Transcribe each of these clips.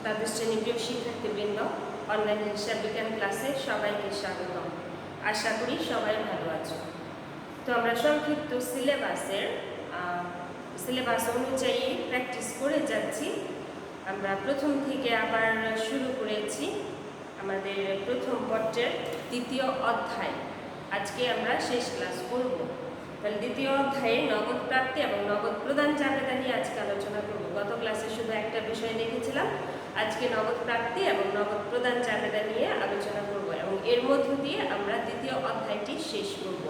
দ্বাদশ শ্রেণীর প্রিয় শিক্ষার্থীবৃন্দ, অনলাইন হিসাব বিজ্ঞান ক্লাসে সবাইকে স্বাগতম। আশা করি সবাই ভালো আছো। তো আমরা সংক্ষিপ্ত সিলেবাস অনুযায়ী প্র্যাকটিস করে যাচ্ছি। আমরা প্রথম থেকে আবার শুরু করেছি আমাদের প্রথম পর্যায়ের দ্বিতীয় অধ্যায়। আজকে আমরা শেষ ক্লাস করব। তাহলে দ্বিতীয় অধ্যায়ে নগদ প্রাপ্তি এবং নগদ প্রদান জাবেদা নিয়ে আজকে আলোচনা করব। গত ক্লাসে শুধু একটা বিষয় দেখেছিলাম, আজকে নগদ প্রাপ্তি এবং নগদ প্রদান জাবেদা নিয়ে আলোচনা করব এবং এর মধ্য দিয়ে আমরা দ্বিতীয় অধ্যায়টি শেষ করব।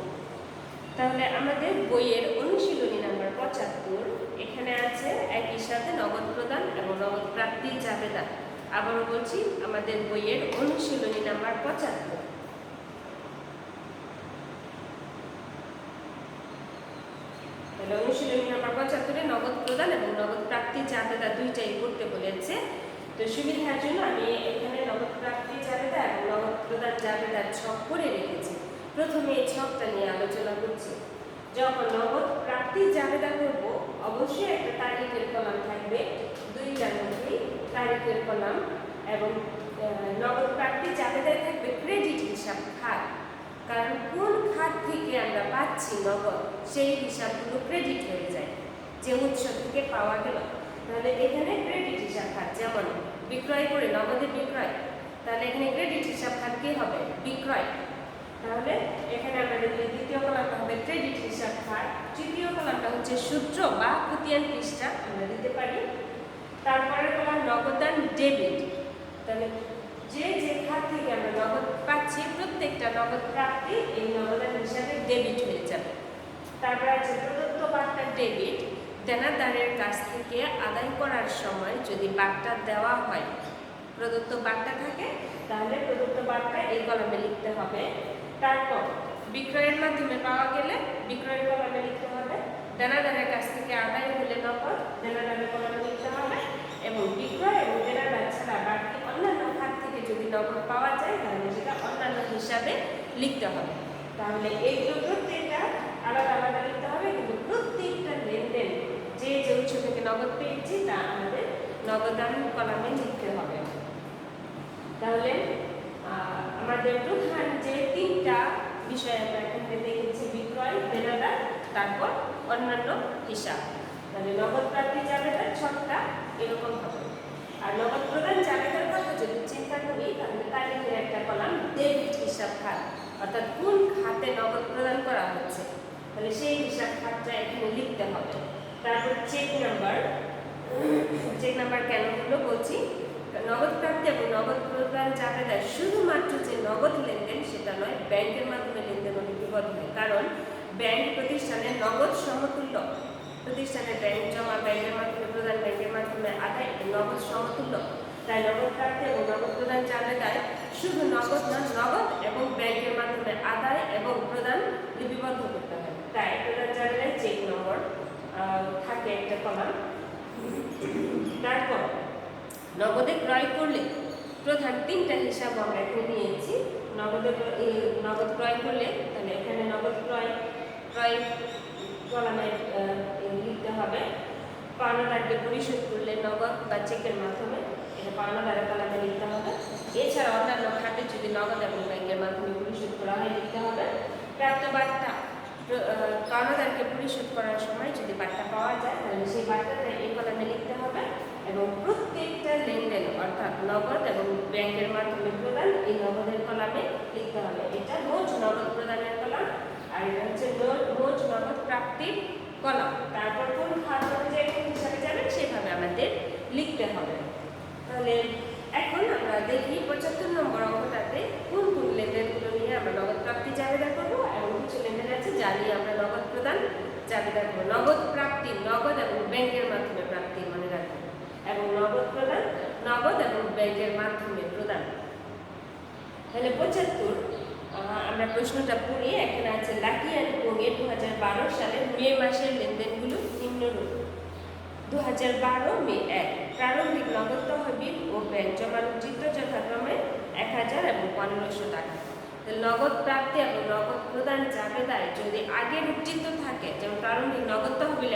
তাহলে আমাদের বইয়ের অনুশীলনী নাম্বার 75 এখানে আছে একই সাথে নগদ প্রদান এবং নগদ প্রাপ্তির জাবেদা। আবারও বলছি, আমাদের বইয়ের অনুশীলনী নাম্বার 75। তাহলে অনুশীলনী নাম্বার 75-এ নগদ প্রদান এবং নগদ প্রাপ্তির জাবেদা দুইটাই করতে বলেছে। তো সুবিধার জন্য আমি এখানে নগদ প্রাপ্তির জাবেদা এবং নগদ প্রদান জাবেদার ছক করে রেখেছি। প্রথমে এই ছকটা নিয়ে আলোচনা করছি। যখন নগদ প্রাপ্তির জাবেদা করব, অবশ্যই একটা তারিখের কলাম থাকবে, দুইটার মধ্যেই তারিখের কলাম, এবং নগদ প্রাপ্তির জাবেদায় থাকবে ক্রেডিট হিসাব খাত। কারণ কোন খাত থেকে আমরা পাচ্ছি নগদ, সেই হিসাবগুলো ক্রেডিট হয়ে যায় যে উৎস থেকে পাওয়া গেল। তাহলে এখানে ক্রেডিট হিসাব খাত, যেমন বিক্রয় করে নগদে বিক্রয়, তাহলে এখানে ক্রেডিট হিসাব খাত কি হবে? বিক্রয়। তাহলে এখানে আমাদের দ্বিতীয় কলামটা হবে ক্রেডিট হিসাব খাত, তৃতীয় কলামটা হচ্ছে সূত্র বা খতিয়ান পৃষ্ঠা আমরা দিতে পারি। তারপরে কলাম নগদান ডেবিট। তাহলে যে যে খাত থেকে আমরা নগদ পাচ্ছি প্রত্যেকটা নগদ প্রাপ্তি এই নগদান হিসাবে ডেবিট হয়ে যাবে। তারপর আছে প্রদত্ত বার্তা ডেবিট। দেনাদারের কাছ থেকে আদায় করার সময় যদি বার্তা দেওয়া হয়, প্রদত্ত বার্তা থাকে, তাহলে প্রদত্ত বার্তা এই কলামে লিখতে হবে। তারপর বিক্রয়ের মাধ্যমে পাওয়া গেলে বিক্রয়ের কলামে লিখতে হবে। দেনাদারের কাছ থেকে আদায় হলে নগদ দেনাদারের কলামে লিখতে হবে। এবং বিক্রয় এবং দেনাদার ছাড়া বাকি অন্যান্য খাত থেকে যদি নগদ পাওয়া যায়, তাহলে সেটা অন্যান্য হিসাবে লিখতে হবে। তাহলে এইগুলো প্রত্যেকটা আলাদা আলাদা লিখতে হবে, কিন্তু প্রত্যেকটা লেনদেন যে যে উৎস থেকে নগদ পেয়েছি তা আমাদের নগদান কলামে লিখতে হবে। তাহলে আমাদের প্রধান যে তিনটা বিষয় আমরা এখানে দেখেছি, বিক্রয়, দেনাদার, তারপর অন্যান্য হিসাব। তাহলে নগদ প্রাপ্তি জাবেদার ছকটা এরকম হবে। আর নগদ প্রদান জাবেদার কথা যদি চিন্তা করি, তাহলে তারিখের একটা কলাম ডেবিট হিসাব খাত, অর্থাৎ কোন খাতে নগদ প্রদান করা হচ্ছে, তাহলে সেই হিসাব খাতটা এখানে লিখতে হবে। তারপর চেক নাম্বার কেন হলো বলছি, নগদ প্রাপ্তি এবং নগদ প্রদান জাবেদায় শুধুমাত্র যে নগদ লেনদেন সেটা নয়, ব্যাংকের মাধ্যমে লেনদেন লিপিবদ্ধ হয়। কারণ ব্যাংক প্রতিষ্ঠানের নগদ সমতুল্য, প্রতিষ্ঠানের ব্যাংক জমা ব্যাংকের মাধ্যমে প্রদান, ব্যাংকের মাধ্যমে আদায় নগদ সমতুল্য। তাই নগদ প্রাপ্তি এবং নগদ প্রদান জাবেদায় শুধু নগদ না, নগদ এবং ব্যাংকের মাধ্যমে আদায় এবং প্রদান লিপিবদ্ধ করতে হয়। তাই প্রদান জাবেদায় চেক নম্বর থাকে একটা কলাম। তারপর নগদে ক্রয় করলে প্রধান তিনটা হিসাব আমরা এখানে নিয়েছি। নগদ ক্রয় করলে, তাহলে এখানে নগদ ক্রয় কলামে লিখতে হবে। পাওনাদারকে পরিশোধ করলে নগদ বা চেকের মাধ্যমে, এটা পাওনাদারের কলামে লিখতে হবে। এছাড়া অন্যান্য খাতে যদি নগদ এবং ব্যাংকের মাধ্যমে পরিশোধ করা হয় লিখতে হবে। প্রাপ্ত বার্তা, পাওনাদারকে পরিশোধ করার সময় যদি বার্তা পাওয়া যায়, তাহলে সেই বার্তাটা এই কলামে লিখতে হবে। এবং প্রত্যেকটা লেনদেন, অর্থাৎ নগদ এবং ব্যাংকের মাধ্যমে প্রদান, এই নগদের কলামে লিখতে হবে। এটা মোট নগদ প্রদানের কলাম, আর এটা হচ্ছে মোট নগদ প্রাপ্তির কলাম। তারপর কোন খাত অনুযায়ী কোন হিসাবে যাবে সেভাবে আমাদের লিখতে হবে। তাহলে এখন আমরা দেখি 75 নম্বর অঙ্কটাতে কোন কোন লেনদেনগুলো নিয়ে আমরা নগদ প্রাপ্তি জাবেদা করবো এবং কিছু লেনদেন আছে যা নিয়ে আমরা নগদ প্রদান জাবেদা করবো। নগদ প্রাপ্তি নগদ এবং ব্যাংকের মাধ্যমে প্রাপ্তি মনে রাখবো, এবং নগদ প্রদান নগদ এবং ব্যাংকের মাধ্যমে প্রদান। তাহলে 75 আমরা প্রশ্নটা পড়ি। এখানে আছে লাকি অ্যান্ড কোংয়ের 2012 সালের মে মাসের লেনদেনগুলো নিম্নরূপ। 2012 মে 1 প্রারম্ভিক নগদ তহবিল ও ব্যাংক জমার উচিত যথাক্রমে 1000 এবং 1500 টাকা। নগদ প্রাপ্তি এবং নগদ প্রদান জাবেদায় যদি আগের উচিত থাকে, যেমন প্রারম্ভিক নগদ তহবিল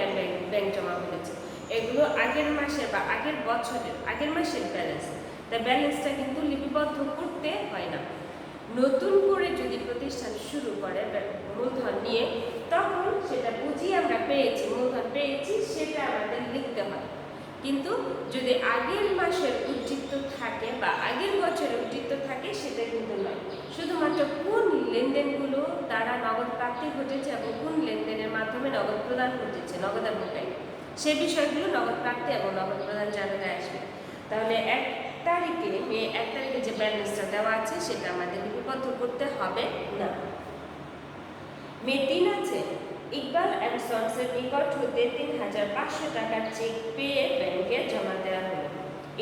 ব্যাংক জমা করেছে, এগুলো আগের মাসে বা আগের বছরের আগের মাসের ব্যালেন্স। তাই ব্যালেন্সটা কিন্তু লিপিবদ্ধ করতে হয় না। নতুন করে যদি প্রতিষ্ঠান শুরু করে মূলধন নিয়ে, তখন সেটা বুঝিয়ে আমরা পেয়েছি, মূলধন পেয়েছি, সেটা আমাদের লিখতে হয়। কিন্তু যদি আগের মাসের উদ্ধৃত থাকে বা আগের বছরের উদ্ধৃত থাকে, সেটা কিন্তু নয়। শুধুমাত্র কোন লেনদেনগুলো দ্বারা নগদ প্রাপ্তি ঘটেছে এবং কোন লেনদেনের মাধ্যমে নগদ প্রদান ঘটেছে নগদানুপায়, সে বিষয়গুলো নগদ প্রাপ্তি এবং নগদ প্রদান জানাতে আসবে। তাহলে মে 1 তারিখে যে ব্যালেন্সটা দেওয়া আছে সেটা আমাদের লিপিবদ্ধ করতে হবে না। মে 3 আছে, ইকবাল অ্যান্ড সন্সের নিকট হতে 3,500 টাকার চেক পেয়ে ব্যাংকে জমা দেওয়া হলো।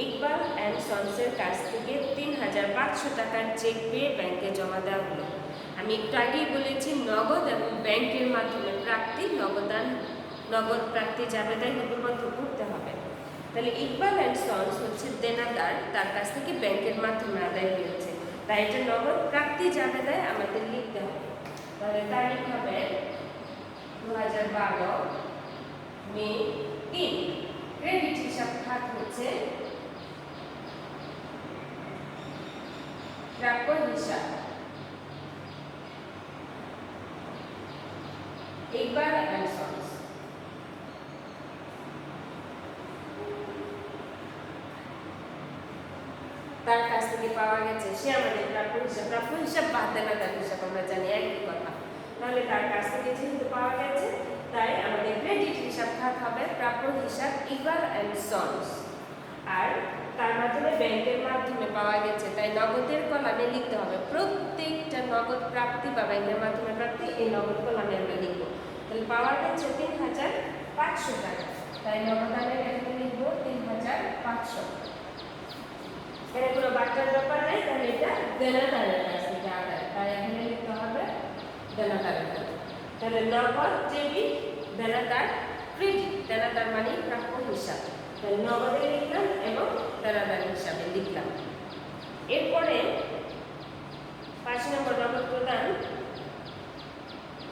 ইকবাল অ্যান্ড সন্সের কাছ থেকে 3,500 টাকার চেক পেয়ে ব্যাংকে জমা দেওয়া হলো। আমি একটু আগেই বলেছি নগদ এবং ব্যাংকের মাধ্যমে প্রাপ্তি নগদ প্রাপ্তি জাবেদায় লিপিবদ্ধ করতে হবে। তাহলে ইকবাল অ্যান্ড সন্স হচ্ছে দেনাদার, তার কাছ থেকে ব্যাংকের মাধ্যমে আদায় হয়েছে, তাই এটা নগদ প্রাপ্তি জাবেদায় আমাদের লিখতে হবে। তাহলে তারিখ হবে 2012 মে 3। ক্রেডিট হিসাব খাত হচ্ছে প্রাপ্য হিসাব। ইকবাল অ্যান্ড সন্স তার কাছ থেকে পাওয়া গেছে, সে আমাদের প্রাপ্য হিসাব বাদ দেনাদার হিসাব আমরা জানি একই কথা। তাহলে তার কাছ থেকে যেহেতু পাওয়া গেছে, তাই আমাদের ক্রেডিট হিসাব খাত হবে প্রাপ্য হিসাব ইকবাল অ্যান্ড সন্স। আর তার মাধ্যমে ব্যাংকের মাধ্যমে পাওয়া গেছে, তাই নগদের কলামে লিখতে হবে প্রত্যেকটা নগদ প্রাপ্তি বা ব্যাংকের মাধ্যমে প্রাপ্তি, এই নগদ কলামে আমরা লিখব। তাহলে পাওয়া গেছে 3,500 টাকা, তাই নগদানের এখানে লিখব 3,500। এখানে কোনো বাচ্চার ব্যাপার নেই, তাহলে এটা দেনাদারের কাছ থেকে আদায়, তাই এখানে লিখতে হবে দেনাদারের কাছ। তাহলে নগদ ডেবিট, দেনাদার ক্রেডিট, দেনাদার মানে প্রাপ্য হিসাব, তাহলে নগদে লিখলাম এবং দেনাদার হিসাবে লিখলাম। এরপরে 5 নম্বর নগদ প্রদান।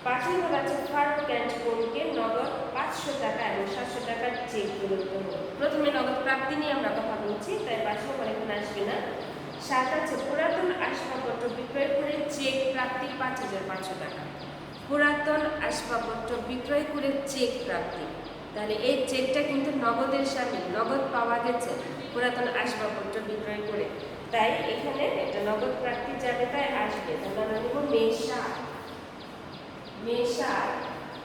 5 নম্বর আছে ফারুক অ্যান্ড কোনকে নগদ 500 টাকা এবং 700 টাকার চেক প্রদত্ত হলো। প্রথমে নগদ প্রাপ্তি নিয়ে আমরা কথা বলছি, তাই 5 নম্বর এখানে আসবে না। 7 আছে পুরাতন আসবাবপত্র বিক্রয় করে চেক প্রাপ্তি 5,500 টাকা। পুরাতন আসবাবপত্র বিক্রয় করে চেক প্রাপ্তি, তাহলে এই চেকটা কিন্তু নগদের শামিল, নগদ পাওয়া গেছে পুরাতন আসবাবপত্র বিক্রয় করে, তাই এখানে এটা নগদ প্রাপ্তি যাবে, তাই আসবে। তাহলে আমরা নেব মে 7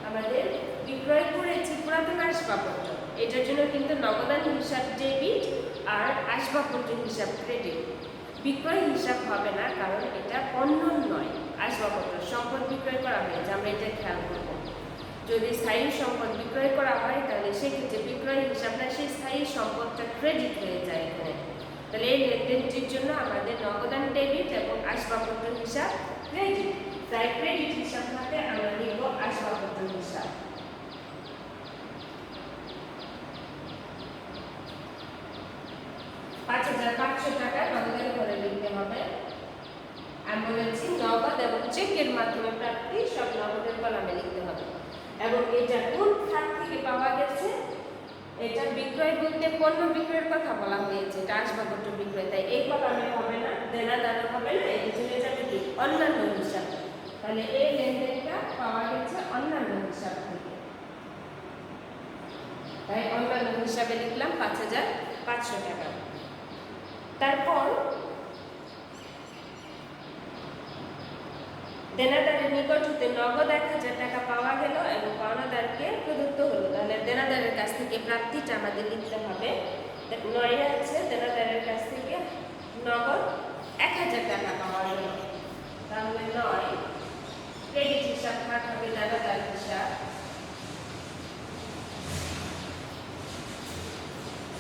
আমাদের বিক্রয় করেছি পুরাতন আসবাবপত্র, এটার জন্য কিন্তু নগদান হিসাব ডেবিট আর আসবাবপত্র হিসাব ক্রেডিট। বিক্রয় হিসাব হবে না, কারণ এটা পণ্য নয়, আসবাবপত্র সম্পদ বিক্রয় করা হয়েছে, আমরা এটা খেয়াল করব। যদি স্থায়ী সম্পদ বিক্রয় করা হয়, তাহলে সেক্ষেত্রে বিক্রয় হিসাব না, সেই স্থায়ী সম্পদটা ক্রেডিট হয়ে যায় এখানে। তাহলে এই লেনদেনটির জন্য আমাদের নগদান ডেবিট এবং আসবাবপত্র হিসাব ক্রেডিট, তাই ক্রেডিট হিসাব খাতে আমরা লিখব আসবাবপত্র হিসাব। 5,500 টাকা নগদের ঘরে লিখতে হবে। আমি বলেছি নগদ এবং চেকের মাধ্যমে প্রাপ্তি সব নগদের কলামে লিখতে হবে। এবং এটা কোন খাত থেকে পাওয়া গেছে, এটা বিক্রয় বলতে পণ্য বিক্রয়ের কথা বলা হয়েছে, এটা আসবাবপত্র বিক্রয়, তাই এই কলামে হবে না, দেনাদার হবে না, এটা চলে যাবে কি অন্যান্য হিসাব। তাহলে এই লেনদেনটা পাওয়া গেছে অন্যান্য হিসাব থেকে, তাই অন্যান্য হিসাবে লিখলাম 5,500 টাকা। তারপর দেনাদারের নিকট হতে নগদ 1,000 টাকা পাওয়া গেল এবং পাওনাদারকে প্রদত্ত হলো, তাহলে দেনাদারের কাছ থেকে প্রাপ্তিটা আমাদের লিখতে হবে। 9 আছে দেনাদারের কাছ থেকে নগদ 1,000 টাকা পাওয়া গেল, তাহলে 9 ক্রেডিট হিসাব খাত হবে দেনাদার হিসাব।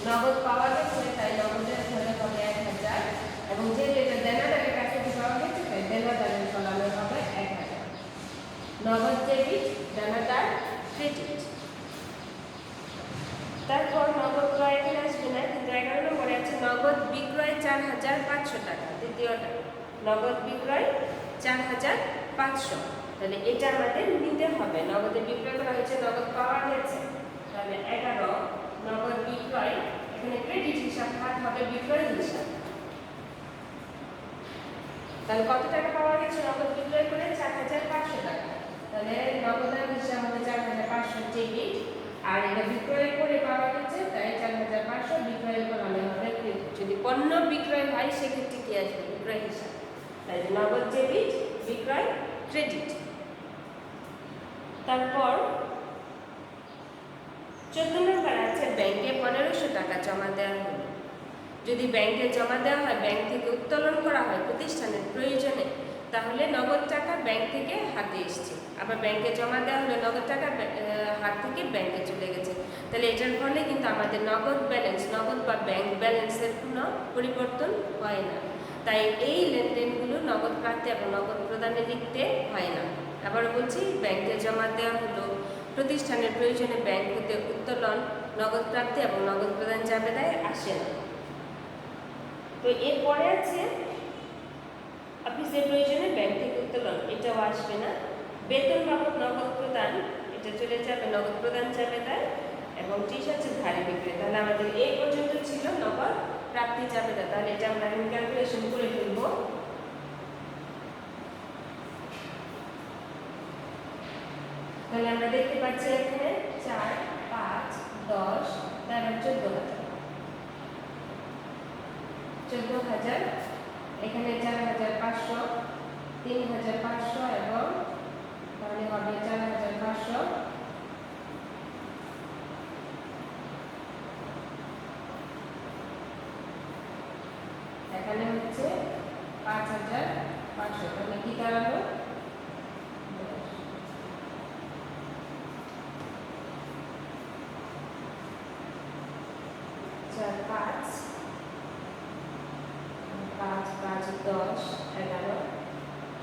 নগদ পাওয়া গেছে, তাই নগদের ঘরে হবে 1,000 এবং যেটা দেনাদারের কাছ থেকে পাওয়া গেছে, তাই দেনাদারের কলামে হবে 1,000। নগদ ডেবিট, দেনাদার ক্রেডিট। তারপর নগদ ক্রয় এখানে আসবে না, কিন্তু 11 নম্বরে আছে নগদ বিক্রয় 4,500 টাকা। দ্বিতীয়টা নগদ বিক্রয় 4,500, তাহলে এটা আমাদের নিতে হবে। নগদে বিক্রয় করা হয়েছে, নগদ পাওয়া গেছে, তাহলে 11 নগদ আর এটা বিক্রয় করে পাওয়া গেছে, তাই 4,500 বিক্রয়ের কলামে হবে ক্রেডিট। যদি পণ্য বিক্রয় হয় সেক্ষেত্রে কি আসবে? বিক্রয় হিসাব। তাই নগদ ডেবিট, বিক্রয় ক্রেডিট। তারপর 14 নম্বর আছে ব্যাংকে 1500 টাকা জমা দেওয়া হলো। যদি ব্যাংকে জমা দেওয়া হয়, ব্যাংক থেকে উত্তোলন করা হয় প্রতিষ্ঠানের প্রয়োজনে, তাহলে নগদ টাকা ব্যাংক থেকে হাতে এসছে। আবার ব্যাংকে জমা দেওয়া হলে নগদ টাকা হাত থেকে ব্যাংকে চলে গেছে। তাহলে এটার ফলে কিন্তু আমাদের নগদ ব্যালেন্স, নগদ বা ব্যাংক ব্যালেন্সের কোনো পরিবর্তন হয় না। তাই এই লেনদেনগুলো নগদ প্রাপ্তি এবং নগদ প্রদানে লিখতে হয় না। আবার বলছি, ব্যাংকে জমা দেওয়া হলো প্রতিষ্ঠানের প্রয়োজনে ব্যাংক হতে উত্তোলন, নগদ প্রাপ্তি এবং নগদ প্রদান জাবেদায় আসে না। তো এরপরে আছে অফিসের প্রয়োজনে ব্যাংক থেকে উত্তোলন, এটাও আসবে না। বেতন বাবদ নগদ প্রদান, এটা চলে যাবে নগদ প্রদান জাবেদায়, এবং টিস আছে ধারে বিক্রি। তাহলে আমাদের এই পর্যন্ত ছিল নগদ প্রাপ্তি জাবেদা। তাহলে এটা আমরা ক্যালকুলেশন করে ফেলবো। তাহলে আমরা দেখতে পাচ্ছি এখানে 4, 5, 10, 13, 14,000, এখানে 4,500, 3,500 এবং তাহলে হবে 4,500, এখানে হচ্ছে 5,500। তাহলে কি দাঁড়ালো? 4, 5, 5, 5, 10, 11,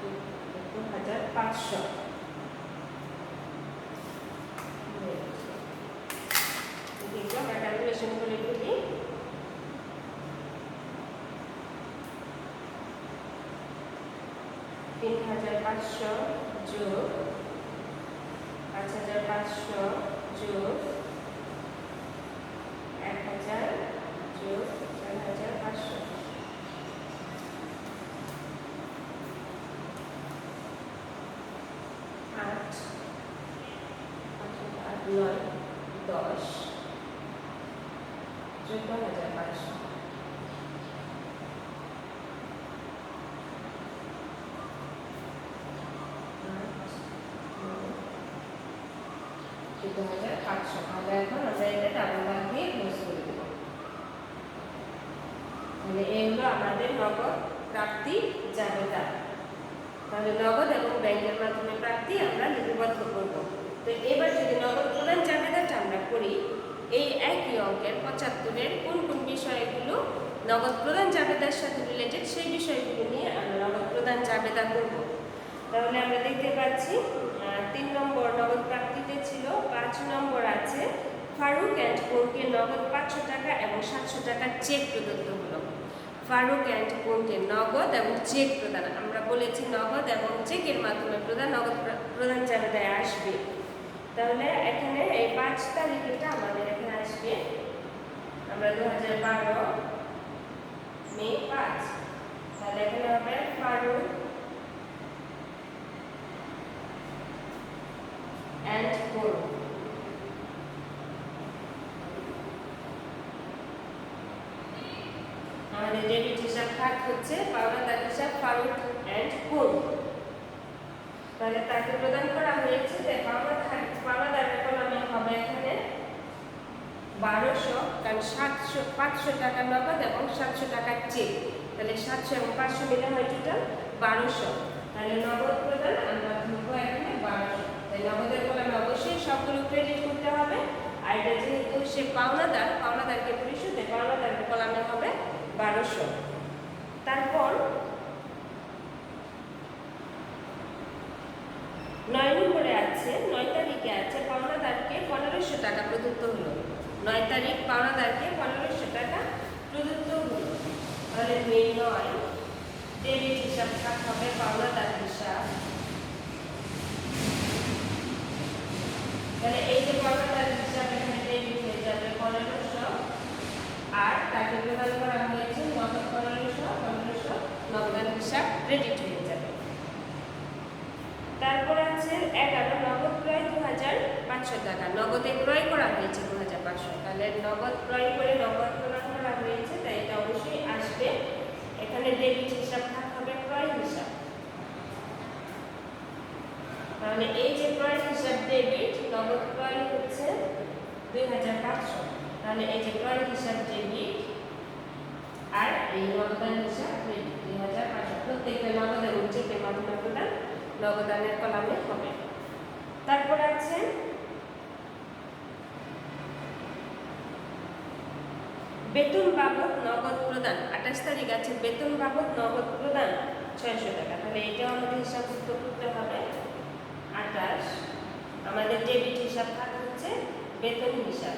2,500। আমরা ক্যালকুলেশন করে ফেলি। 3,500 যোগ 5,500 যোগ 1,000 যোগ 4,500, 8, 9, 10, 14,500। তাহলে এখন আমরা এটা ডাবল ভাগ দিয়ে ক্লোজ করে দেব। তাহলে এই হলো আমাদের নগদ প্রাপ্তি জাবেদা। তাহলে নগদ এবং ব্যাংকের মাধ্যমে প্রাপ্তি আমরা লিপিবদ্ধ করব। তো এবার যদি নগদ প্রদান জাবেদাটা আমরা করি, এই একই অঙ্কের 75-এর কোন কোন বিষয়গুলো নগদ প্রদান জাবেদার সাথে রিলেটেড, সেই বিষয়গুলো নিয়ে আমরা নগদ প্রদান জাবেদা করব। তাহলে আমরা দেখতে পাচ্ছি 3 নম্বর নগদ প্রাপ্তিতে ছিল। 5 নম্বর আছে ফারুক অ্যান্ড কোনকে নগদ 500 টাকা এবং 700 টাকার চেক প্রদত্ত হলো। ফারুক অ্যান্ড কোনকে নগদ এবং চেক প্রদান, আমরা বলেছি নগদ এবং চেকের মাধ্যমে প্রদান, নগদ প্রদান জাবেদায় আসবে। তাহলে এখানে এই 5 তারিখটা আমাদের এখানে আসবে। আমরা 2012 মে 5, তাহলে এখানে হবে ফারুক and কোন। আমাদের ডেবিট হিসাব খাত হচ্ছে পাওনাদার হিসাব ফারুক এন্ড কোন। তাহলে তাকে প্রদান করা হয়েছে যে পাওনাদারের কলামে হবে এখানে 1200, কারণ 500 টাকা নগদ এবং 700 টাকার চেক। তাহলে 700 এবং 500 মিলে হয় টোটাল 1200। তাহলে নগদ প্রদান আমরা ধরবো এখানে 1200। তাই নগদের কলামে অবশ্যই সবগুলো ক্রেডিট করতে হবে। আর এটা যেহেতু সে পাওনাদারকে পরিশোধে, পাওনাদারের কলামে হবে 1200। তারপর 9 নম্বরে আছে, 9 তারিখে আছে পাওনাদারকে 1500 টাকা প্রদত্ত হলো। 9 তারিখ পাওনাদারকে 1500 টাকা প্রদত্ত হলো। তাহলে মে 9 ডেবিট হিসাব খাত হবে পাওনাদার হিসাব। তাহলে এই যে পাওনাদার হিসাব এখানে ডেবিট হয়ে যাবে 1500, আর তাকে প্রদান করা হয়েছে নগদ 1500 নগদ হিসাব ক্রেডিট হয়ে যাবে। তারপর আছে 11 নগদ প্রায় 2,500 টাকা, নগদে ক্রয় করা হয়েছে 2500, তাহলে নগদ ক্রয় করে নগদ প্রদান করা হয়েছে, তাই এটা অবশ্যই আসবে। এখানে ডেবিট হিসাব থাকবে ক্রয় হিসাব, তাহলে এই যে ক্রয় হিসাব ডেবিট, নগদ ক্রয় হচ্ছে 2500, তাহলে এই যে ক্রয় হিসাব ডেবিট আর এই নগদান হিসাব ক্রেডিট 2500, প্রত্যেকটা নগদের চেকের মাধ্যমে প্রদান নগদানের কলামে হবে। তারপর আছে বেতন বাবদ নগদ প্রদান, 28 তারিখ আছে বেতন বাবদ নগদ প্রদান 600 টাকা, তাহলে এটাও আমাদের হিসাব করতে হবে 28। আমাদের ডেবিট হিসাব হচ্ছে বেতন হিসাব,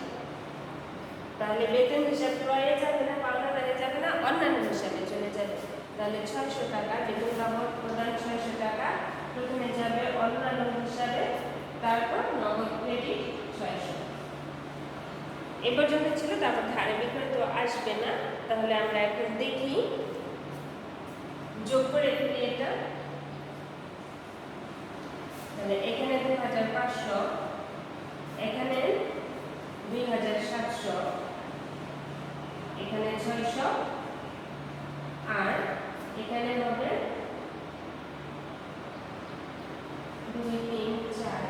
তাহলে বেতন হিসাব ক্রয়ে যাবে না, পাওনাদারে যাবে না, অন্যান্য হিসাবে চলে যাবে, তাহলে 600 টাকা বেতন বাবদ প্রদান 600 টাকা প্রথমে যাবে অন্যান্য হিসাবে, তারপর নগদ ক্রেডিট 600। এ পর্যন্ত ছিল। তারপর ধারে বিক্রয় তো আসবে না, তাহলে আমরা এখন দেখি যোগ করে ফেলি এটা। তাহলে এখানে 2500, এখানে 2700, এখানে 600, আর এখানে হবে 2 3 4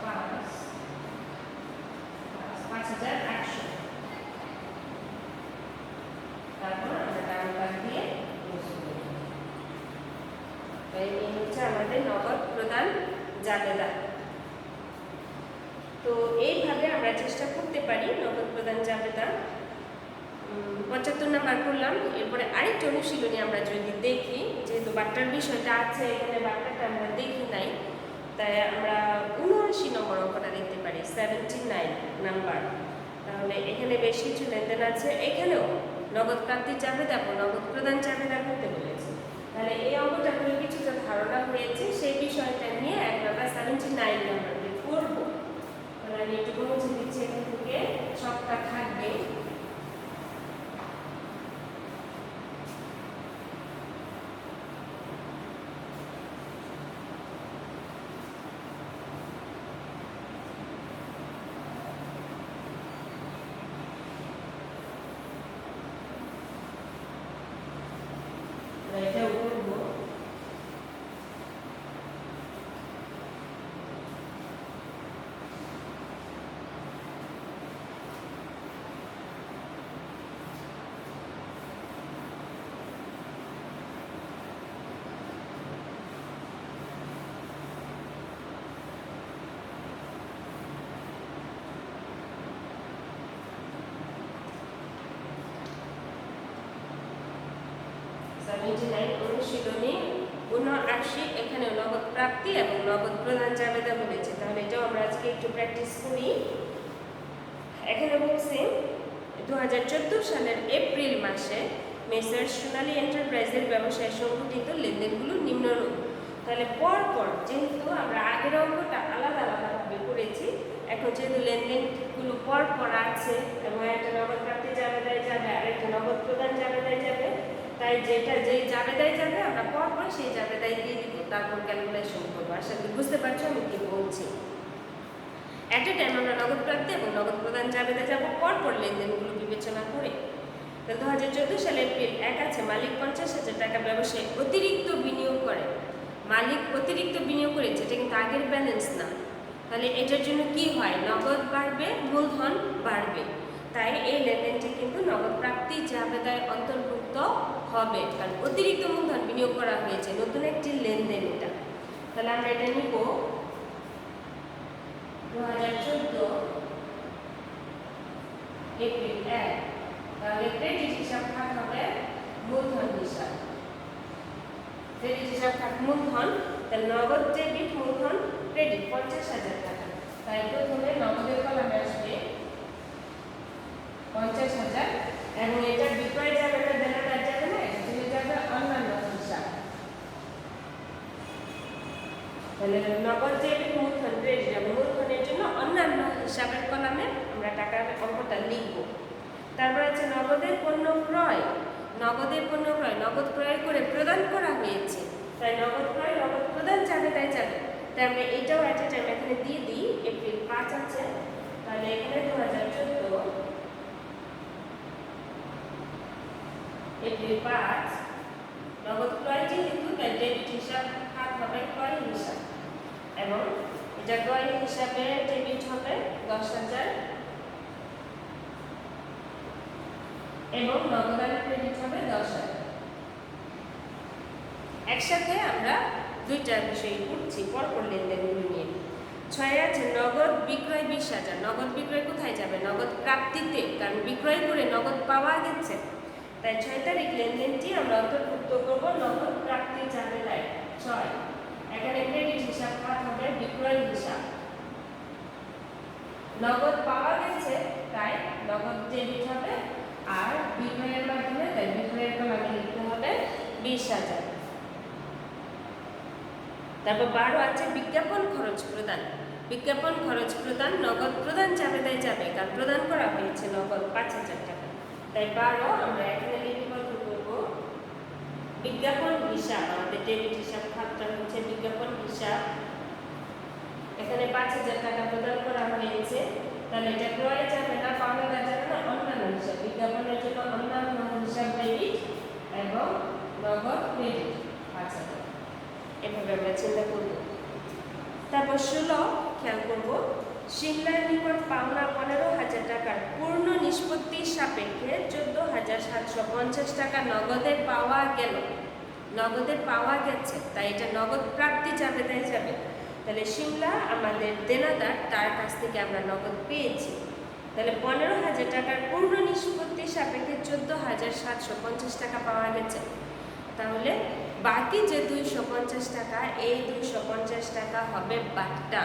5 5800। তারপর আমরা ডান পাশ দিয়ে এই হচ্ছে আমাদের নগদ প্রদান জাবেদা। তো এইভাবে আমরা চেষ্টা করতে পারি নগদ প্রদান জাবেদা। 75 নাম্বার করলাম। এরপরে আরেকটি অনুশীলনী আমরা যদি দেখি, যেহেতু বাট্টার বিষয়টা আছে এখানে, বাট্টাটা আমরা দেখি নাই, তাই আমরা 79 নম্বর অঙ্কটা দেখতে পারি, 79 নাম্বার। তাহলে এখানে বেশ কিছু লেনদেন আছে, এখানেও নগদ প্রাপ্তির জাবেদা এবং নগদ প্রদান জাবেদা করতে বলেছে। তাহলে এই অঙ্কটা করে কিছুটা ধারণা হয়েছে, সেই বিষয়টা নিয়ে আমরা 79 নাম্বার করব। তাহলে আমি একটু মুছে দিচ্ছি, এখান থেকে সবটা থাকবে। এটা করব। অনুশীলনী 79, এখানে নগদ প্রাপ্তি এবং নগদ প্রদান জাবেদা বলেছে। তাহলে এটাও আমরা আজকে একটু প্র্যাকটিস করি। এখানে বলছে 2014 সালের এপ্রিল মাসে মেসার্স সোনালী এন্টারপ্রাইজের ব্যবসায় সংঘটিত লেনদেনগুলো নিম্নরূপ। তাহলে পরপর, যেহেতু আমরা আগের অঙ্কটা আলাদা আলাদাভাবে করেছি, এখন যেহেতু লেনদেনগুলো পরপর আছে এবং একটা নগদ প্রাপ্তি জাবেদায় যাবে আর একটা নগদ প্রদান জাবেদায় যাবে, তাই যেটা যেই জাবেদায় যাবে আমরা পরপর সেই জাবেদায় দিয়ে দিব, তারপর ক্যালকুলেশন করবো। আশা করি বুঝতে পারছো আমি কি বলছি। এট এ টাইম আমরা নগদ প্রাপ্তি এবং নগদ প্রদান জাবেদা যাব পরপর লেনদেনগুলো বিবেচনা করে। তো 2014 সালে এপ্রিল 1 আছে মালিক 50,000 টাকা ব্যবসায় অতিরিক্ত বিনিয়োগ করে। মালিক অতিরিক্ত বিনিয়োগ করেছে, এটা কিন্তু আগের ব্যালেন্স না। তাহলে এটার জন্য কি হয়, নগদ বাড়বে, মূলধন বাড়বে, তাই এই লেনদেনটি কিন্তু নগদ প্রাপ্তি জাবেদায় অন্তর্ভুক্ত হবে, কারণ অতিরিক্ত মূলধন বিনিয়োগ করা হয়েছে, নতুন একটি লেনদেন এটা। তাহলে আমরা এটা নিব 2014 এপ্রিল 1। তাহলে ক্রেডিট হিসাব হবে মূলধন হিসাব, ক্রেডিট হিসাব মূলধন, তাহলে নগদ ডেবিট মূলধন ক্রেডিট 50,000 টাকা। তাই প্রথমে নগদের কলামে আসবে 50,000 এবং এটা বিক্রয় যাবে না, দেনাদার যাবে না, এটা চলে যাবে অন্যান্য হিসাব। তাহলে নগদ ডেবিট মূলধন ক্রেডিট এবং মূলধনের জন্য অন্যান্য হিসাবের কলামে আমরা টাকার অঙ্কটা লিখব। তারপর আছে নগদের পণ্য ক্রয়। নগদের পণ্য ক্রয়, নগদ ক্রয় করে প্রদান করা হয়েছে, তাই নগদ ক্রয় নগদ প্রদান জাবেদায় যাবে। তাই আমরা এটাও একটা টাইম এখানে দিয়ে দিই। এপ্রিল 5 আছে, তাহলে এখানে 2014 এপ্রিল 5 নগদ ক্রয় যেহেতু তাই ডেবিট হিসাব খাত হবে ক্রয় হিসাব, এবং এটা ক্রয় হিসাবে ডেবিট হবে 10,000 এবং নগদান ক্রেডিট হবে 10,000। একসাথে আমরা দুইটা বিষয় পড়ছি পরপর লেনদেনগুলো নিয়ে। 6 আছে নগদ বিক্রয় 20,000। নগদ বিক্রয় কোথায় যাবে? নগদ প্রাপ্তিতে, কারণ বিক্রয় করে নগদ পাওয়া গেছে, তাই 6 তারিখ লেনদেনটি আমরা অন্তর্ভুক্ত করব নগদ প্রাপ্তি জাবেদায় 6। এখানে ক্রেডিট হিসাব খাত হবে বিক্রয় হিসাব। নগদ পাওয়া গেছে তাই নগদ ডেবিট হবে, আর বিক্রয়ের মাধ্যমে তাই বিক্রয়ের কলামে লিখতে হবে 20,000। তারপর 12 আছে বিজ্ঞাপন খরচ প্রদান। বিজ্ঞাপন খরচ প্রদান নগদ প্রদান জাবেদায় যাবে, কারণ প্রদান করা হয়েছে নগদ 5,000 টাকা, তাই 12 আমরা এখানে লিপিবদ্ধ করব বিজ্ঞাপন হিসাব। আমাদের ডেবিট হিসাব খাতটা হচ্ছে বিজ্ঞাপন হিসাব। এখানে 5,000 টাকা প্রদান করা হয়েছে, তাহলে এটা ক্রয় যাবে না, পাওনাদার যাবে না, অন্যান্য হিসাব। বিজ্ঞাপনের জন্য অন্যান্য হিসাব ডেবিট এবং নগদ ক্রেডিট 5,000। এভাবে আমরা চিন্তা করব। তারপর 16 খেয়াল করব সিমলার নিকট পাওনা 15,000 টাকার পূর্ণ নিষ্পত্তির সাপেক্ষে 14,750 টাকা নগদে পাওয়া গেল। নগদে পাওয়া গেছে, তাই এটা নগদ প্রাপ্তি জাবেদায় যাবে। তাহলে সিমলা আমাদের দেনাদার, তার কাছ থেকে আমরা নগদ পেয়েছি, তাহলে 15,000 টাকার পূর্ণ নিষ্পত্তির সাপেক্ষে 14,750 টাকা পাওয়া গেছে। তাহলে বাকি যে 250 টাকা, এই 250 টাকা হবে বাট্টা।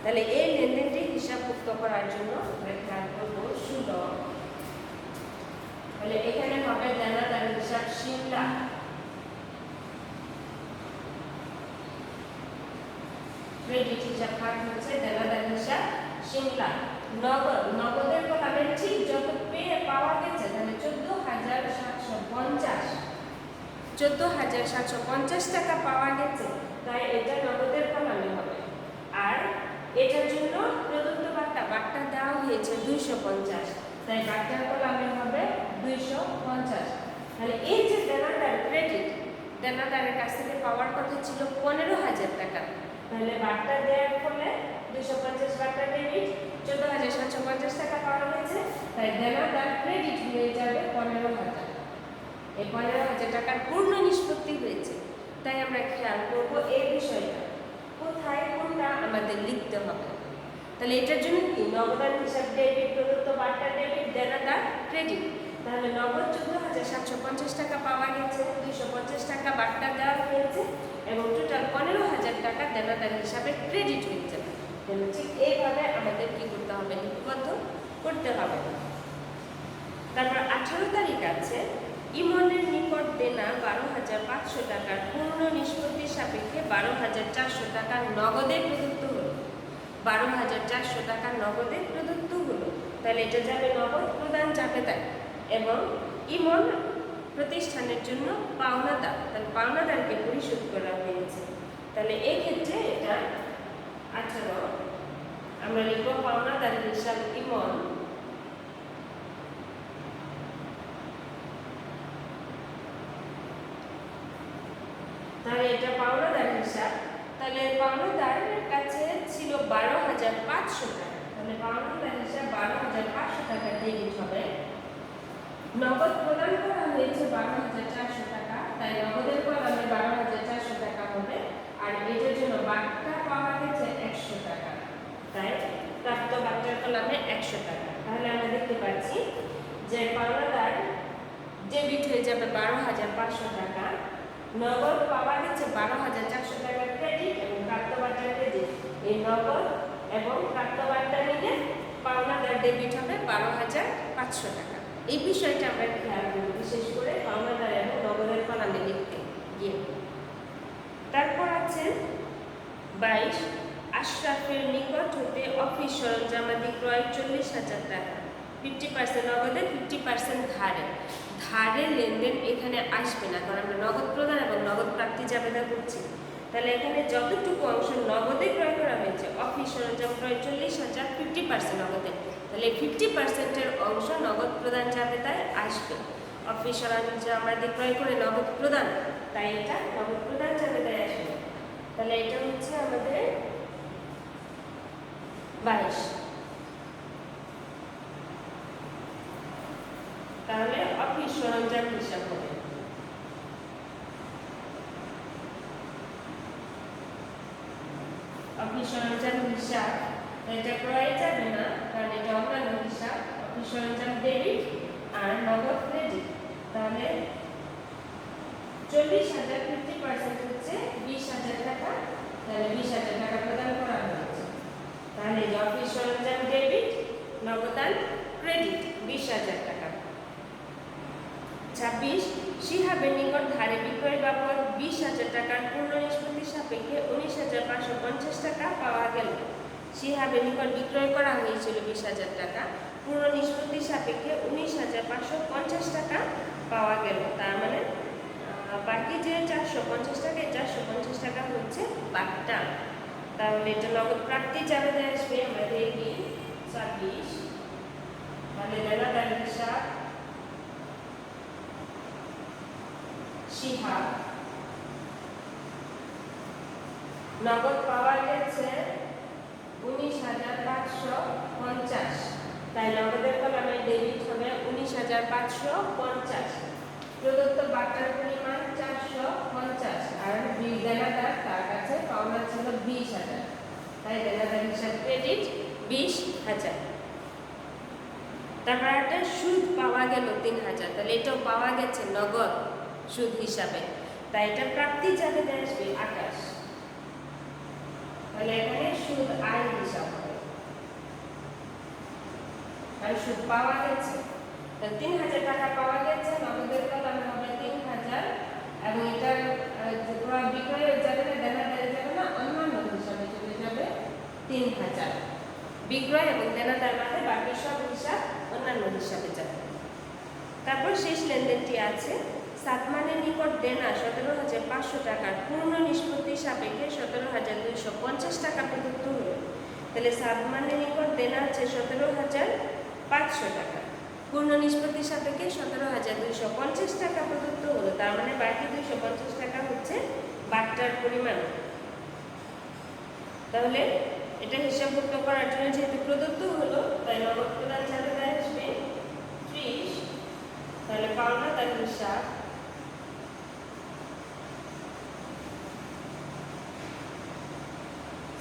তাহলে এই লেনদেনটি হিসাবভুক্ত করার জন্য আমরা খেয়াল করব 16। তাহলে এখানে হবে দেনাদার হিসাব সিমলা, ক্রেডিট হিসাব খাত হচ্ছে দেনাদার হিসাব সিমলা। নগদ, নগদের কলামে ঠিক যত পেয়ে পাওয়া গেছে, তাহলে 14,750 টাকা পাওয়া গেছে, তাই এটা নগদের কলামে হবে। আর এটার জন্য প্রদত্ত বাট্টা দেওয়া হয়েছে 250, তাই বাট্টার কলামে হবে 250। তাহলে এই যে দেনাদার ক্রেডিট, দেনাদারের কাছ থেকে পাওয়ার কথা ছিল 15,000 টাকা, তাহলে বাট্টা দেওয়ার ফলে 250 বাট্টা ডেবিট, 14,750 টাকা পাওয়া গেছে, তাই দেনাদার ক্রেডিট হয়ে যাবে 15,000। এই 15,000 টাকার পূর্ণ নিষ্পত্তি হয়েছে, তাই আমরা খেয়াল করব এই বিষয়টা কোথায় কোনটা আমাদের লিখতে হবে। তাহলে এটার জন্য কি নগদান হিসাব ডেবিট, প্রদত্ত বাট্টা ডেবিট, দেনাদার ক্রেডিট। তাহলে নগদ 14,750 টাকা পাওয়া গেছে, 250 টাকা বাট্টা দেওয়া হয়েছে এবং টোটাল 15,000 টাকা দেনাদার হিসাবে ক্রেডিট হয়ে যাবে। ঠিক এইভাবে আমাদের কি করতে হবে? লিপিবদ্ধ করতে হবে। তারপর 18 তারিখ আছে ইমনের নিকট দেনা 12,500 টাকার পূর্ণ নিষ্পত্তির সাপেক্ষে 12,400 টাকা নগদে প্রদত্ত হলো। 12,400 টাকা নগদে প্রদত্ত হলো, তাহলে এটা যাবে নগদ প্রদান জাবেদায়, এবং ইমন প্রতিষ্ঠানের জন্য পাওনাদার, তাহলে পাওনাদারকে পরিশোধ করা হয়েছে। তাহলে এই ক্ষেত্রে এটা 18 আমরা লিখব পাওনাদার হিসাব ইমন, তাহলে এটা পাওনাদার হিসাব। তাহলে পাওনাদারের কাছে ছিল 12,500 টাকা, তাহলে পাওনাদার হিসাব 12,500 টাকা ডেবিট হবে। নগদ প্রদান করা হয়েছে 12,400 টাকা, তাই নগদের কলামে 12,400 টাকা হবে। আর এটার জন্য বাট্টা পাওয়া গেছে 100 টাকা, তাই প্রাপ্ত বাট্টার কলামে 100 টাকা। তাহলে আমরা দেখতে পাচ্ছি যে পাওনাদার ডেবিট হয়ে যাবে 12,500 টাকা, নগদ পাওয়া গেছে 12,400 টাকা ক্রেডিট এবং প্রাপ্ত বাট্টা ক্রেডিট। এই নগদ এবং প্রাপ্ত বাট্টা মিলে পাওনাদার ডেবিট হবে 12,500 টাকা। এই বিষয়টা আমরা খেয়াল করব, বিশেষ করে পাওনাদার এবং নগদের কলামে লিখতে গিয়ে। তারপর আছে 22 আশরাফের নিকট হতে অফিস সরঞ্জামাদি ক্রয় 40,000 টাকা, 50% নগদে 50% ধারে। ধারের লেনদেন এখানে আসবে না, কারণ আমরা নগদ প্রদান এবং নগদ প্রাপ্তি জাবেদা করছি। তাহলে এখানে যতটুকু অংশ নগদে ক্রয় করা হয়েছে, অফিস সরঞ্জাম ক্রয় 40,000, 50% নগদে, তাহলে 50%-এর অংশ নগদ প্রদান জাবেদায় আসবে। অফিস সরঞ্জাম আমাদের ক্রয় করে নগদ প্রদান, তাই এটা নগদ প্রদান জাবেদায় আসবে। তাহলে এটা হচ্ছে আমাদের 22। তাহলে অফিস সরঞ্জাম হিসাব হবে। অফিস সরঞ্জাম হিসাব এটা ক্রয় যাবে না, কারণ এটা অন্যান্য হিসাব। অফিস সরঞ্জাম ডেবিট আর নগদ ক্রেডিট। তাহলে 40,000 50% হচ্ছে 20,000 টাকা। তাহলে 20,000 টাকা প্রদান করা হয়েছে। তাহলে অফিস সরঞ্জাম ডেবিট, নগদান ক্রেডিট 20,000 টাকা। 26 শিহাবের নিকট ধারে বিক্রয় বাবদ 20,000 টাকার পূর্ণ নিষ্পত্তি সাপেক্ষে 19,550 টাকা পাওয়া গেল। শিহাবের নিকট বিক্রয় করা হয়েছিল 20,000 টাকা, পূর্ণ নিষ্পত্তি সাপেক্ষে 19,550 টাকা পাওয়া গেল। তার মানে বাকি যে 450 টাকা, 450 টাকা হচ্ছে বাকিটা। তাহলে এটা নগদ প্রাপ্তি জাবেদায় আসবে। আমরা দেখি 26, তাহলে দেনাদার হিসাব শিহাব, নগদ পাওয়া গেছে 19,550, তাই নগদের কলামে ডেবিট হবে 19,550। প্রদত্ত বাটার পরিমাণ 450 আর দেনাদার তার কাছে পাওনা ছিল 20,000, তাই দেনাদার হিসাব ক্রেডিট 20,000। তারপর একটা সুদ পাওয়া গেল 3,000, তাহলে এটাও পাওয়া গেছে নগদ সুদ হিসাবে, তাই এটা প্রাপ্তি জাবেদায় আসবে 28। তাহলে এখানে সুদ আয় হিসাব হবে, আর সুদ পাওয়া গেছে 3,000 টাকা পাওয়া গেছে, নগদের কলামে হবে 3,000 এবং এটা বিক্রয় যাবে না, দেনাদারে যাবে না, অন্যান্য হিসাবে চলে যাবে 3,000। বিক্রয় এবং দেনাদার বাদে বাকি সব হিসাব অন্যান্য হিসাবে যাবে। তারপর শেষ লেনদেনটি আছে সাতমানের নিকট দেনা 17,500 টাকার পূর্ণ নিষ্পত্তি সাপেক্ষে 17,250 টাকা প্রদত্ত হলো। তাহলে সাতমানের নিকট দেনা আছে 17,500 টাকা, পূর্ণ নিষ্পত্তি সাপেক্ষে 17,250 টাকা প্রদত্ত হলো। তার মানে বাকি 250 টাকা হচ্ছে বাটার পরিমাণ। তাহলে এটা হিসাবভুক্ত করার জন্য যেহেতু প্রদত্ত হলো, তাই নগদ প্রদান জাবেদায় আসবে 30। তাহলে পাওনাদার হিসাব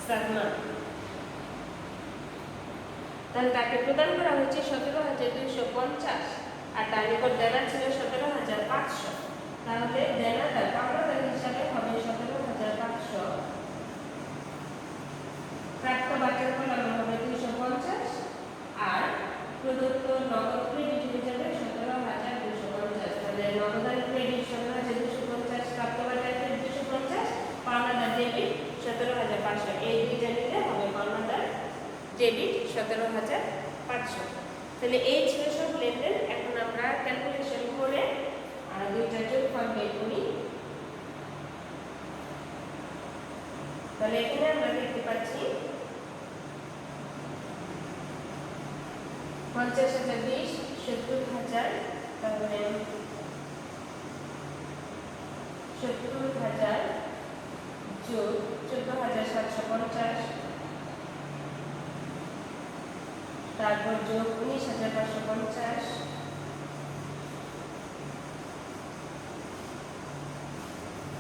সাতমান, তাহলে তাকে প্রদান করা হয়েছে 17,250 আর তার নিকট দেনা ছিল 17,500। তাহলে দেনাদার পাওনাদার হিসাবে হবে 17,500, প্রাপ্ত বাটার কলামে হবে 250 আর প্রদত্ত নগদ ক্রেডিট হয়ে যাবে 17,250। তাহলে নগদান ক্রেডিট 17,250, প্রাপ্ত বাটার ক্রেডিট 250, পাওনাদার ডেবিট 17,500। এই দুইটা মিলে হবে পাওনাদার ডেবিট 17,500। তাহলে এই ছিল সব লেনদেন। এখন আমরা ক্যালকুলেশন করে দুইটা যোগফল বের করি। তাহলে এখানে আমরা দেখতে পাচ্ছি 50,020 70,000, তাহলে 70,000 যোগ 14,750, তারপর যোগ 19,550,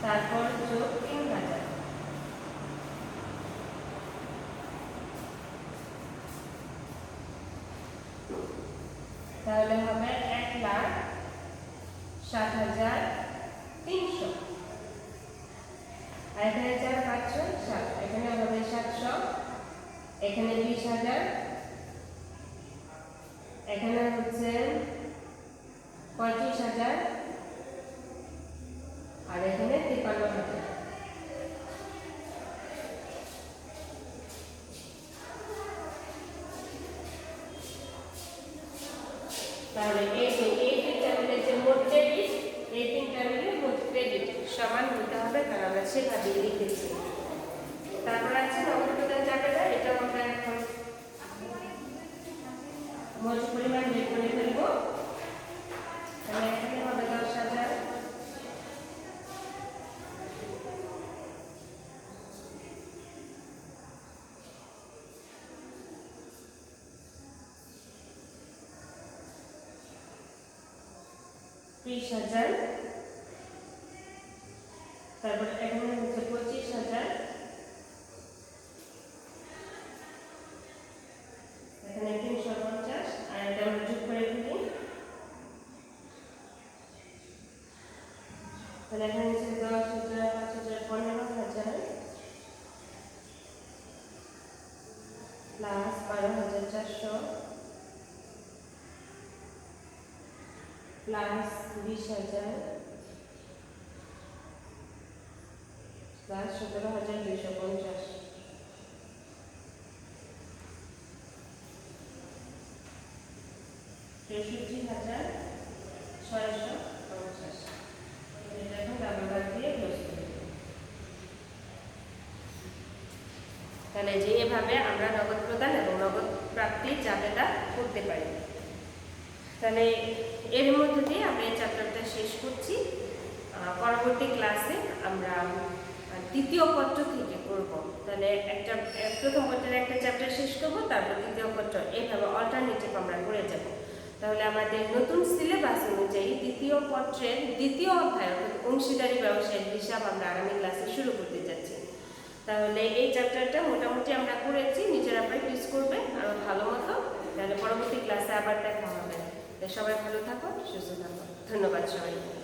তারপর যোগ 3,000, তাহলে হবে 1,07,300। আর এখানে 4,500 7, এখানে হবে 700, এখানে 20,000, এখানে হচ্ছে 35,000 আর এখানে 53,000। তাহলে এই তিনটা মিলে যে মোট ডেবিট, এই তিনটা মিলে মোট ক্রেডিট সমান হতে হবে হবে, কারণ আমরা সেভাবেই লিখেছি। তারপর আছে নগদ প্রদান চাপেটা, এটা আমরা এখন মজুদ পরিমাণ বের করে ফেলবো। তাহলে এখানে হবে 10,000, তারপর এখানে হচ্ছে 25,000, এখানে 350, আর এটা আমরা যোগ করে ফেলি। তাহলে এখানে হচ্ছে 10,000, 5,000, 15,000 প্লাস 12,400 প্লাস 20,000 প্লাস 17,250, ৳63,650। এটা এখন ডাবল ভাগ দিয়ে ক্লোজ করে দেব। তাহলে যে এভাবে আমরা নগদ প্রদান এবং নগদ প্রাপ্তির চাপেটা করতে পারি। তাহলে এর মধ্যে দিয়ে আমরা এই চ্যাপ্টারটা শেষ করছি। পরবর্তী ক্লাসে আমরা দ্বিতীয় পত্র থেকে করব। তাহলে প্রথম পত্রের একটা চ্যাপ্টার শেষ করব, তারপর দ্বিতীয় পত্র, এইভাবে অল্টারনেটিভ আমরা করে যাব। তাহলে আমাদের নতুন সিলেবাস অনুযায়ী দ্বিতীয় পত্রের দ্বিতীয় অধ্যায় অর্থাৎ অংশীদারি ব্যবসায়ের হিসাব আমরা আগামী ক্লাসে শুরু করতে যাচ্ছি। তাহলে এই চ্যাপ্টারটা মোটামুটি আমরা করেছি, নিজেরা প্র্যাকটিস করবে আরও ভালো মতো। তাহলে পরবর্তী ক্লাসে আবার দেখা হবে। সবাই ভালো থাকো, সুস্থ থাকো, ধন্যবাদ সবাইকে।